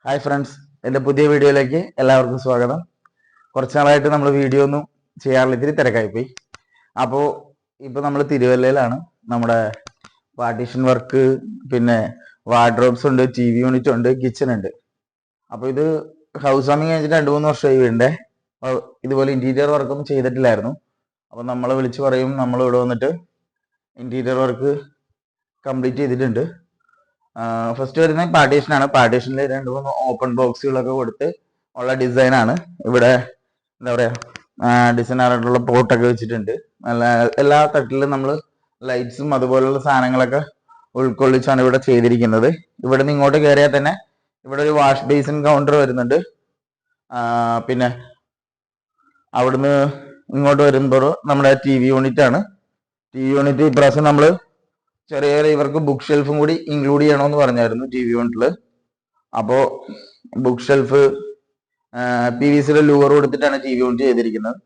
Hi friends, എൻ്റെ പുതിയ വീഡിയോയിലേക്ക് എല്ലാവർക്കും സ്വാഗതം. കുറച്ച് നാളായിട്ട് നമ്മൾ വീഡിയോ ഒന്നും ചെയ്യാറില്ല, ഇത്തിരി തിരക്കായിപ്പോയി. അപ്പോൾ ഇപ്പോൾ നമ്മൾ തിരുവല്ലയിലാണ്. നമ്മുടെ പാർട്ടീഷൻ വർക്ക്, പിന്നെ വാർഡ്രോബ്സ് ഉണ്ട്, TV യൂണിറ്റ് ഉണ്ട്, കിച്ചൺ ഉണ്ട്. അപ്പോൾ ഇത് ഹൗസ് വാമിങ് കഴിഞ്ഞിട്ട് 2-3 വർഷമായി വീണ്ടേ. ഇതുപോലെ ഇൻറ്റീരിയർ വർക്കൊന്നും ചെയ്തിട്ടില്ലായിരുന്നു. അപ്പോൾ നമ്മൾ വിളിച്ച് പറയും, നമ്മൾ ഇവിടെ വന്നിട്ട് ഇൻറ്റീരിയർ വർക്ക് കംപ്ലീറ്റ് ചെയ്തിട്ടുണ്ട്. ഫസ്റ്റ് വരുന്നത് പാർട്ടീഷനാണ്. പാർട്ടീഷനിൽ 2-3 ഓപ്പൺ ബോക്സുകളൊക്കെ കൊടുത്ത് ഉള്ള ഡിസൈനാണ്. ഇവിടെ എന്താ പറയുക, ഡിസൈനായിട്ടുള്ള പോട്ടൊക്കെ വെച്ചിട്ടുണ്ട്. നല്ല എല്ലാ തട്ടിലും നമ്മൾ ലൈറ്റ്സും അതുപോലുള്ള സാധനങ്ങളൊക്കെ ഉൾക്കൊള്ളിച്ചാണ് ഇവിടെ ചെയ്തിരിക്കുന്നത്. ഇവിടെ നിന്ന് ഇങ്ങോട്ട് കയറിയാൽ തന്നെ ഇവിടെ ഒരു വാഷ് ബേസിൻ കൗണ്ടർ വരുന്നുണ്ട്. പിന്നെ അവിടുന്ന് ഇങ്ങോട്ട് വരുമ്പോൾ നമ്മുടെ TV യൂണിറ്റ് ആണ്. TV യൂണിറ്റ് ഇപ്രാവശ്യം നമ്മൾ ചെറിയ ഇവർക്ക് ബുക്ക് ഷെൽഫും കൂടി ഇൻക്ലൂഡ് ചെയ്യണമെന്ന് പറഞ്ഞായിരുന്നു TV യൂണിറ്റിൽ. അപ്പോൾ ബുക്ക് ഷെൽഫ് PVC ലൂവർ കൊടുത്തിട്ടാണ് TV യൂണിറ്റ് ചെയ്തിരിക്കുന്നത്.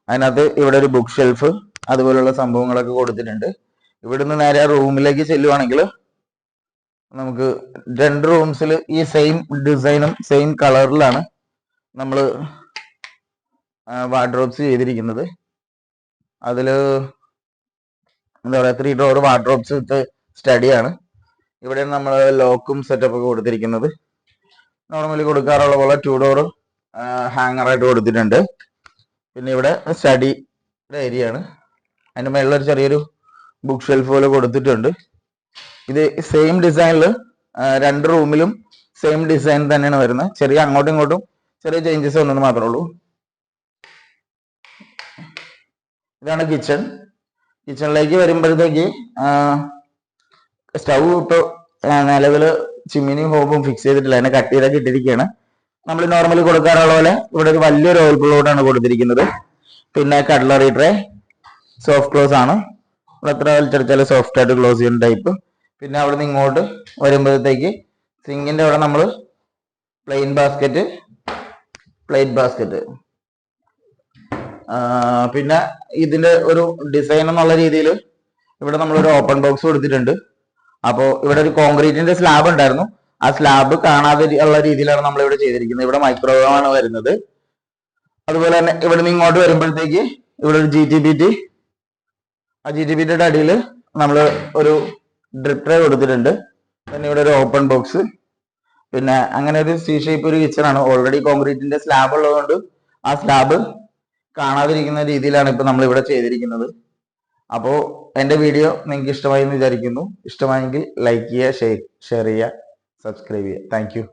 അതിനകത്ത് ഇവിടെ ഒരു ബുക്ക് ഷെൽഫ് അതുപോലുള്ള സംഭവങ്ങളൊക്കെ കൊടുത്തിട്ടുണ്ട്. ഇവിടുന്ന് നേരെ റൂമിലേക്ക് ചെല്ലുവാണെങ്കിൽ നമുക്ക് 2 റൂംസിൽ ഈ സെയിം ഡിസൈനും സെയിം കളറിലാണ് നമ്മൾ വാർഡ്രോബ്സ് ചെയ്തിരിക്കുന്നത്. അതിൽ എന്താ പറയുക, 3 ഡോർ വാർഡ്രോബ്സ് വിത്ത് സ്റ്റഡിയാണ്. ഇവിടെ നമ്മൾ ലോക്കും സെറ്റപ്പ് ഒക്കെ കൊടുത്തിരിക്കുന്നത്. നോർമലി കൊടുക്കാറുള്ള പോലെ 2 ഡോർ ഹാങ്ങറായിട്ട് കൊടുത്തിട്ടുണ്ട്. പിന്നെ ഇവിടെ സ്റ്റഡിയുടെ ഏരിയ ആണ്. അതിൻ്റെ മേളിലൊരു ചെറിയൊരു ബുക്ക് ഷെൽഫ് പോലെ കൊടുത്തിട്ടുണ്ട്. ഇത് സെയിം ഡിസൈനിൽ 2 റൂമിലും സെയിം ഡിസൈൻ തന്നെയാണ് വരുന്നത്. ചെറിയ അങ്ങോട്ടും ഇങ്ങോട്ടും ചെറിയ ചേഞ്ചസ് ഒന്നെന്ന് മാത്രമേ ഉള്ളൂ. ഇതാണ് കിച്ചൺ. കിച്ചണിലേക്ക് വരുമ്പോഴത്തേക്ക് സ്റ്റൗ ഇപ്പോൾ നിലവിൽ ചിമ്മിനിയും ഹോബും ഫിക്സ് ചെയ്തിട്ടില്ല, അതിനെ കട്ട് ചെയ്തൊക്കെ ഇട്ടിരിക്കുകയാണ്. നമ്മൾ നോർമലി കൊടുക്കാറുള്ള പോലെ ഇവിടെ ഒരു വലിയൊരു ഓയിൽ പ്ലോട്ടാണ് കൊടുത്തിരിക്കുന്നത്. പിന്നെ കട്ട്ലറി ട്രേ സോഫ്റ്റ് ക്ലോസ് ആണ്. ഇവിടെ എത്ര വലിച്ചെടുത്താലും സോഫ്റ്റ് ആയിട്ട് ക്ലോസ് ചെയ്യുന്ന ടൈപ്പ്. പിന്നെ അവിടെ നിന്ന് ഇങ്ങോട്ട് വരുമ്പോഴത്തേക്ക് സിങ്കിൻ്റെ അവിടെ നമ്മൾ പ്ലെയിൻ ബാസ്ക്കറ്റ്, പ്ലേറ്റ് ബാസ്ക്കറ്റ്. പിന്നെ ഇതിന്റെ ഒരു ഡിസൈൻ എന്നുള്ള രീതിയിൽ ഇവിടെ നമ്മളൊരു ഓപ്പൺ ബോക്സ് കൊടുത്തിട്ടുണ്ട്. അപ്പോൾ ഇവിടെ ഒരു കോൺക്രീറ്റിന്റെ സ്ലാബ് ഉണ്ടായിരുന്നു. ആ സ്ലാബ് കാണാതെ ഉള്ള രീതിയിലാണ് നമ്മൾ ഇവിടെ ചെയ്തിരിക്കുന്നത്. ഇവിടെ മൈക്രോവേവ് ആണ് വരുന്നത്. അതുപോലെ തന്നെ ഇവിടെ നിന്ന് ഇങ്ങോട്ട് വരുമ്പോഴത്തേക്ക് ഇവിടെ ഒരു GTBT, ആ GTBTയുടെ അടിയിൽ നമ്മൾ ഒരു ഡ്രിപ്പ് ട്രേ കൊടുത്തിട്ടുണ്ട്. പിന്നെ ഇവിടെ ഒരു ഓപ്പൺ ബോക്സ്. പിന്നെ അങ്ങനെ ഒരു C-ഷേപ്പ് ഒരു കിച്ചൺ ആണ്. ഓൾറെഡി കോൺക്രീറ്റിന്റെ സ്ലാബ് ഉള്ളതുകൊണ്ട് ആ സ്ലാബ് കാണാതിരിക്കുന്ന രീതിയിലാണ് ഇപ്പൊ നമ്മൾ ഇവിടെ ചെയ്തിരിക്കുന്നത്. അപ്പോൾ എൻ്റെ വീഡിയോ നിങ്ങൾക്ക് ഇഷ്ടമായി എന്ന് വിചാരിക്കുന്നു. ഇഷ്ടമായെങ്കിൽ ലൈക്ക് ചെയ്യുക, ഷെയർ ചെയ്യുക, സബ്സ്ക്രൈബ് ചെയ്യുക. Thank you.